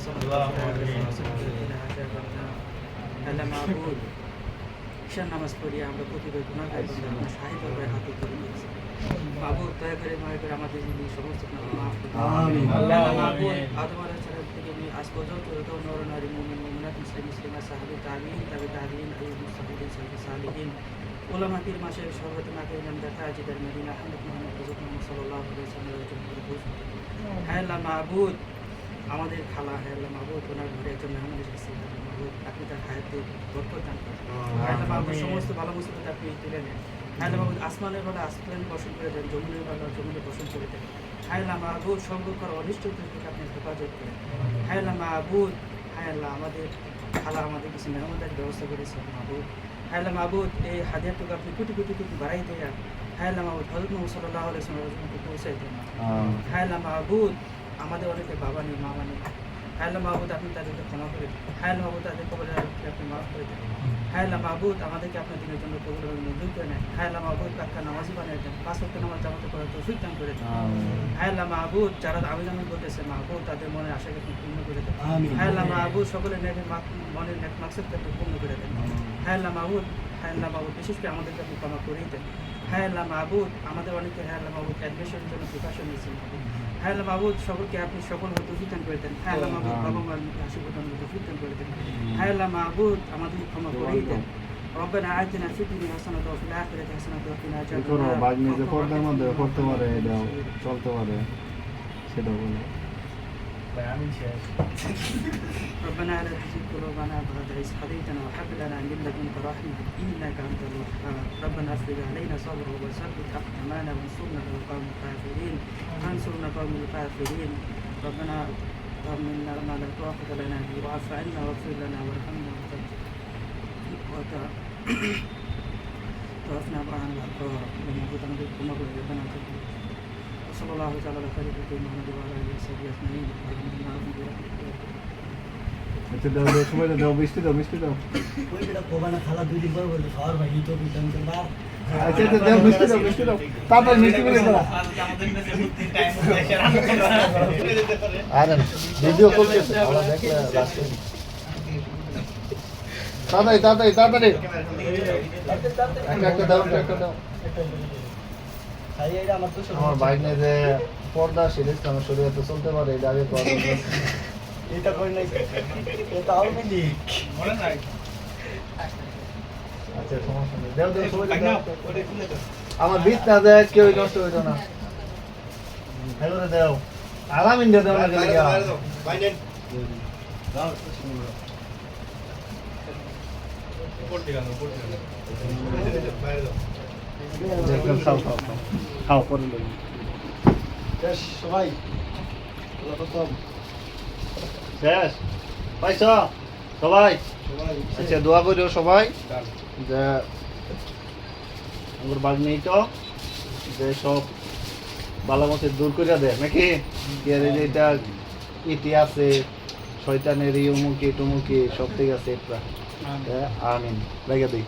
আল্লাহ মাহবুব ঈশান নামাজ পড়িয়ে আমরা প্রতিবার গুনাহগার বান্দা আপনার শাহী দরবারে হাত তুলে দিয়েছি। মাহবুব দয়া করে মায়া করে আমাদের জিন্দগি সমস্ত গুনাহ মাফ করে দিন। আমিন। আল্লাহ মাহবুব আদম আলাইহিস সালাম থেকে নিয়ে আজ পর্যন্ত যত নর নারী মুমিন মুমিনাত মুসলিম মুসলিমা সাহাবী তাবিঈন তাবে তাবিঈন আইয়ুব মুস্তাফিদিন সালফি সালিহিন উলামা পীর মাশায়েখ সর্বত মাকে নাম দেখা আজিদার মদিনা হযরত মুহাম্মদ রাসূলুল্লাহ সাল্লাল্লাহু আলাইহি ওয়াসাল্লামের জন্য ঘোষণা। হে আল্লাহ মাহবুব আমাদের খালা, হে আল্লাহ মাহবুব ওনার ঘরে একজন মেহমান এসেছে, মাহবুব আপনি তার হায়াতে বরকত দান করুন। হে আল্লাহ মাহবুব সমস্ত ভালো মুসিবত আপনি তুলে নেন। হে আল্লাহ মাহবুব আসমানের বেলা আসমানে বর্ষণ করে দেন, জমিনের বেলা জমিনে বর্ষণ করে দেন। হে আল্লাহ মাহবুব সর্বপ্রকার অনিষ্ট থেকে আপনি হেফাজত করেন। হে আল্লাহ মাহবুব, হে আল্লাহ আমাদের খালা আমাদের কিছু মেহমানদের ব্যবস্থা করেছেন মাহবুব। হে আল্লাহ মাহবুব এই হাদিয়াটুকু আপনি কোটি কোটি কোটি বাড়াই দেন। হে আল্লাহ মাহবুব হযরত মুহাম্মদ সাল্লাল্লাহু আলাইহি ওয়াসাল্লামকে পৌঁছাই দেন। হে আল্লাহ মাহবুব আমাদের অনেকে বাবা নেই মামা নেই, হে আল্লাহ মাহবুব আপনি তাদেরকে ক্ষমা করে দেন। হে আল্লাহ মাহবুব তাদের কবরের আপনি মাফ করে দেন। হে আল্লাহ মাহবুব আমাদেরকে আপনার দিনের জন্য কবুল এবং মঞ্জুর করে নেন। হে আল্লাহ মাহবুব পাক্কা নামাজি বানিয়ে দেন, 5 ওয়াক্ত নামাজ জামাতে পড়ার তৌফিক দান করে দেন। হে আল্লাহ মাহবুব যারা আমিন আমিন বলতেছে মাহবুব তাদের মনের আশাকে আপনি পূর্ণ করে দেন। হে আল্লাহ মাহবুব সকলের মনের নেক মাকসাদকে আপনি পূর্ণ করে দেন। হে আল্লাহ মাহবুব, হে আল্লাহ মাহবুব বিশেষ করে আমাদেরকে আপনি ক্ষমা করেই দেন। হে আল্লাহ মাহবুব আমাদের অনেকে হে আল্লাহ মাহবুব অ্যাডমিশনের জন্য প্রিপারেশন নিয়েছেন মাহবুব। হে আল্লাহ মাহবুব সকলকে আপনি সকল তৌফিক দান করে দেন। হে আল্লাহ মাহবুব বাবা মার হাসি প্রদান তৌফিক দান করে দেন। হে আল্লাহ মাহবুব আমাদের ক্ষমা করেই দেন। রব্বানা আতিনা ফিদ দুনিয়া হাসানাতাও ওয়া ফিল আখিরাতি হাসানাতাও ওয়া কিনা আযাবান নার। বাগ নিজে পর্দার মধ্যে পড়তে পারে, এটাও চলতে পারে, সেটা বলে। ربنا لا تزغ قلوبنا بعد إذ هديتنا وهب لنا من لدنك رحمة إنك أنت الوهاب. ربنا افرغ علينا صبرا وثبت أقدامنا وانصرنا على القوم الكافرين. انصرنا قوم الكافرين. ربنا طمنا ما لا طاقة لنا به واعف عنا واغفر لنا وارحمنا توفنا مع الأبرار. لما كنت نبيك مغفر ربنا تقبل. وصلى الله تعالى على خير خلق محمد وعلى آله وصحبه أجمعين. আচ্ছা দাও দাও, সময় দাও, মিষ্টি দাও, মিষ্টি দাও। ওই যেটা কোবানা খালা 2 দিন পর বললো শহর ভাই তো বিধান করবা। আচ্ছা আচ্ছা দাও, মিষ্টি দাও, মিষ্টি দাও, তারপর মিষ্টি করে দাও। আরে ভিডিও করতেছে, আমরা দেখলে লাস্টে তাড়াতাড়ি তাড়াতাড়ি তাড়াতাড়ি একটা দাও, একটা দাও। খাই এটা আমার তো আমার বাইক নিয়ে যে পর্দা সিরিজ আমার শরীরে চলতে পারে, এটা আগে তো এটা কই নাই এটা আও মিলি মনে নাই। আচ্ছা সমস্যা নেই, দাও দাও সবাই দাও। আমার বিট না দেয় কেউ নষ্ট হইতো না। হ্যালো রে দাও, আরাম ইন্ডিয়া দাও না গেলে গা ভাই নেন দাও শুনুন পড়তে গেল বাইরে দাও। দেখলাম খাও খাও খাও খাও করে লই শেষ সবাই প্রথম শেষ পাইছ সবাই। আচ্ছা দোয়া করিও সবাই যে আমার বাগ নেই তো যে সব বালামতে দূর করে দেয় নাকি এটা ইতি আছে শয়তানের অমুকে টুমুকে সব থেকে আছে আমিন লাগে দিই।